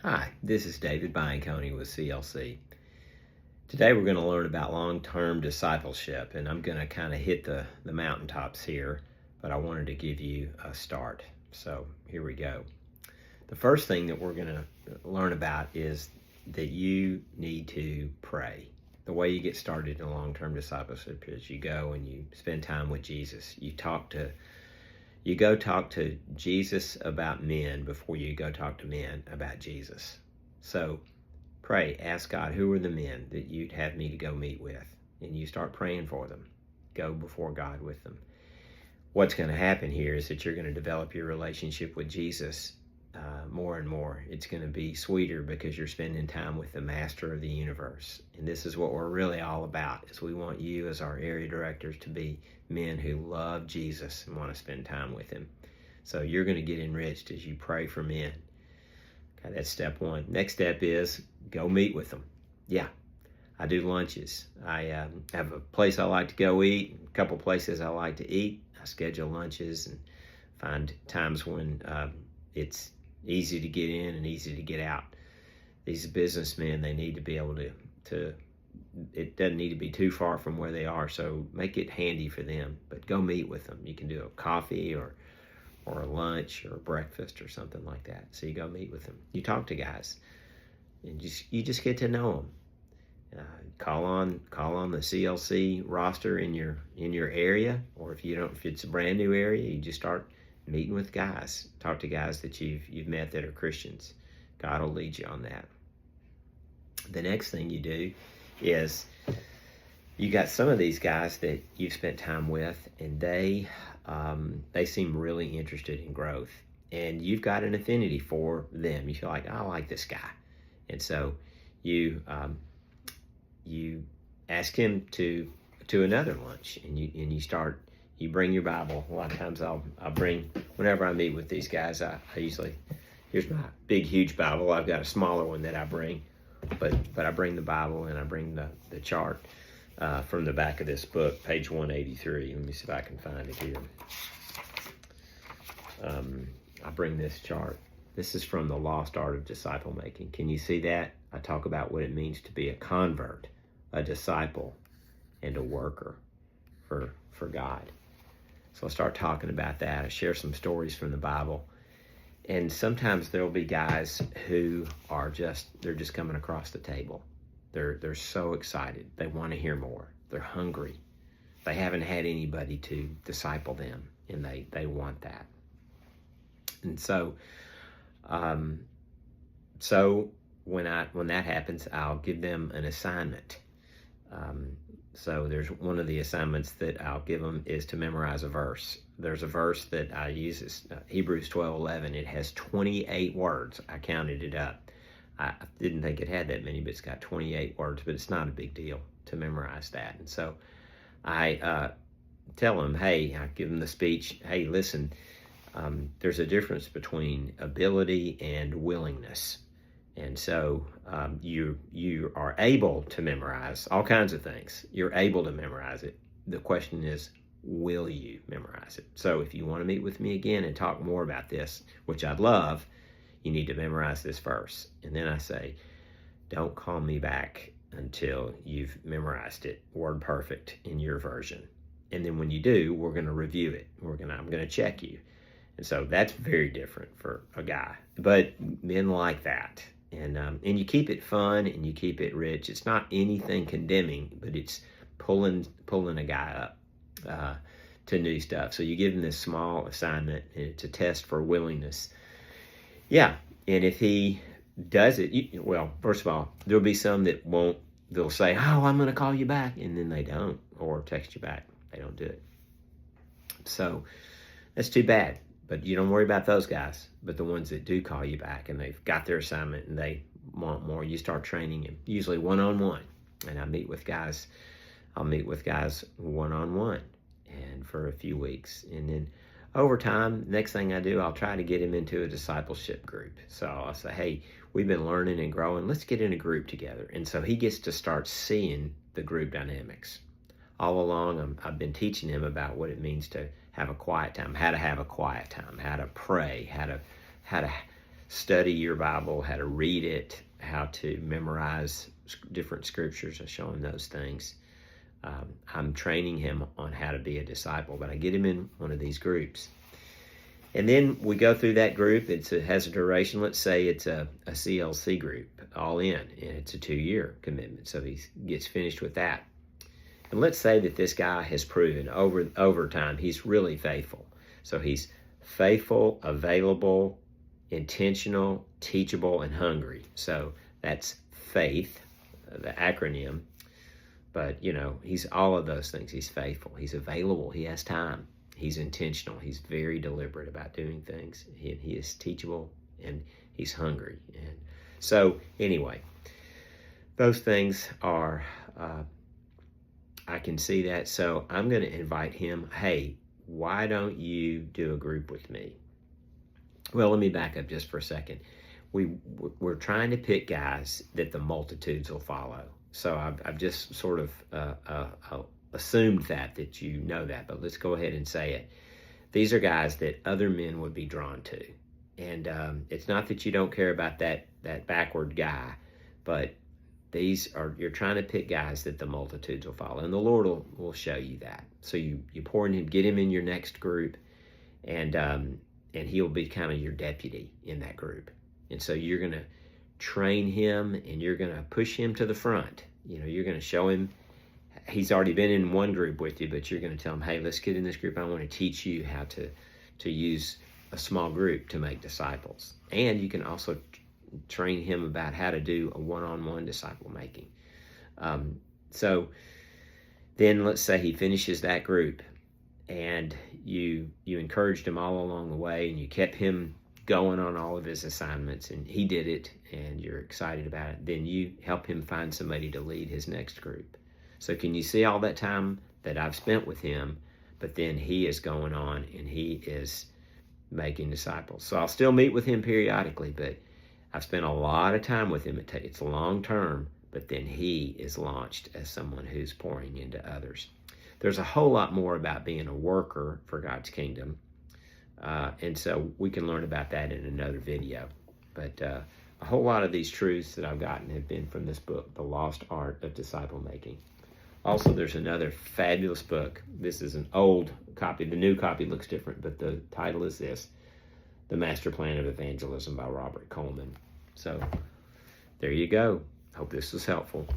Hi, this is David Bianconi with CLC. Today we're going to learn about long-term discipleship, and I'm going to kind of hit the mountaintops here, but I wanted to give you a start. So here we go. The first thing that we're going to learn about is that you need to pray. The way you get started in long-term discipleship is you go and you spend time with Jesus. You go talk to Jesus about men before you go talk to men about Jesus. So pray, ask God, who are the men that you'd have me to go meet with? And you start praying for them. Go before God with them. What's going to happen here is that you're going to develop your relationship with Jesus more and more. It's going to be sweeter because you're spending time with the master of the universe. And this is what we're really all about, is we want you as our area directors to be men who love Jesus and want to spend time with him. So you're going to get enriched as you pray for men. Okay, that's step one. Next step is go meet with them. Yeah, I do lunches. I have a place I like to go eat, a couple places I like to eat. I schedule lunches and find times when it's easy to get in and easy to get out. These businessmen, they need to be able to it doesn't need to be too far from where they are, so make it handy for them. But go meet with them. You can do a coffee or a lunch or a breakfast or something like that. So you go meet with them. You talk to guys, and you just get to know them. Call on the CLC roster in your area, or if it's a brand new area, you just start meeting with guys. Talk to guys that you've met that are Christians. God will lead you on that. The next thing you do is you got some of these guys that you've spent time with, and they seem really interested in growth, and you've got an affinity for them. You feel like, I like this guy, and so you ask him to another lunch, and you bring your Bible. A lot of times I'll bring, whenever I meet with these guys, I usually, here's my big huge Bible. I've got a smaller one that I bring, but I bring the Bible, and I bring the chart from the back of this book, page 183. Let me see if I can find it here. I bring this chart. This is from The Lost Art of Disciple Making. Can you see that? I talk about what it means to be a convert, a disciple, and a worker for God. So I'll start talking about that. I share some stories from the Bible. And sometimes there'll be guys who they're just coming across the table. They're so excited. They want to hear more. They're hungry. They haven't had anybody to disciple them, and they want that. And so when that happens, I'll give them an assignment. So there's one of the assignments that I'll give them is to memorize a verse. There's a verse that I use, it's Hebrews 12:11. It has 28 words. I counted it up. I didn't think it had that many, but it's got 28 words, but it's not a big deal to memorize that. And so I tell them, I give them the speech, hey, listen, there's a difference between ability and willingness. And so you are able to memorize all kinds of things. You're able to memorize it. The question is, will you memorize it? So if you want to meet with me again and talk more about this, which I'd love, you need to memorize this verse. And then I say, don't call me back until you've memorized it word perfect in your version. And then when you do, we're going to review it. I'm going to check you. And so that's very different for a guy. But men like that. And you keep it fun and you keep it rich. It's not anything condemning, but it's pulling a guy up to new stuff. So you give him this small assignment, and it's a test for willingness. Yeah, and if he does it, well, first of all, there'll be some that won't. They'll say, oh, I'm going to call you back, and then they don't, or text you back. They don't do it. So that's too bad. But you don't worry about those guys. But the ones that do call you back and they've got their assignment and they want more, you start training them, usually one-on-one. And I'll meet with guys one-on-one and for a few weeks. And then over time, next thing I do, I'll try to get him into a discipleship group. So I'll say, hey, we've been learning and growing. Let's get in a group together. And so he gets to start seeing the group dynamics. All along, I've been teaching him about what it means to have a quiet time, how to have a quiet time, how to pray, how to study your Bible, how to read it, how to memorize different scriptures. I show him those things. I'm training him on how to be a disciple, but I get him in one of these groups. And then we go through that group. It has a duration. Let's say it's a CLC group, all in, and it's a 2-year commitment. So he gets finished with that. And let's say that this guy has proven over time he's really faithful. So he's faithful, available, intentional, teachable, and hungry. So that's faith, the acronym. But, he's all of those things. He's faithful. He's available. He has time. He's intentional. He's very deliberate about doing things. He is teachable, and he's hungry. And so, anyway, those things are, I can see that. So I'm going to invite him, hey, why don't you do a group with me? Well, let me back up just for a second. We're trying to pick guys that the multitudes will follow. So I've just sort of assumed that you know that, but let's go ahead and say it. These are guys that other men would be drawn to. And it's not that you don't care about that backward guy, but you're trying to pick guys that the multitudes will follow. And the Lord will show you that. So you pour in him, get him in your next group, and he'll be kind of your deputy in that group. And so you're going to train him, and you're going to push him to the front. You're going to show him. He's already been in one group with you, but you're going to tell him, hey, let's get in this group. I want to teach you how to use a small group to make disciples. And you can also train him about how to do a one-on-one disciple making. So then let's say he finishes that group, and you encouraged him all along the way, and you kept him going on all of his assignments, and he did it, and you're excited about it. Then you help him find somebody to lead his next group. So can you see all that time that I've spent with him, but then he is going on and he is making disciples. So I'll still meet with him periodically, but I've spent a lot of time with him. It's long term, but then he is launched as someone who's pouring into others. There's a whole lot more about being a worker for God's kingdom. And so we can learn about that in another video. But a whole lot of these truths that I've gotten have been from this book, The Lost Art of Disciple Making. Also, there's another fabulous book. This is an old copy. The new copy looks different, but the title is this, The Master Plan of Evangelism by Robert Coleman. So there you go. Hope this was helpful.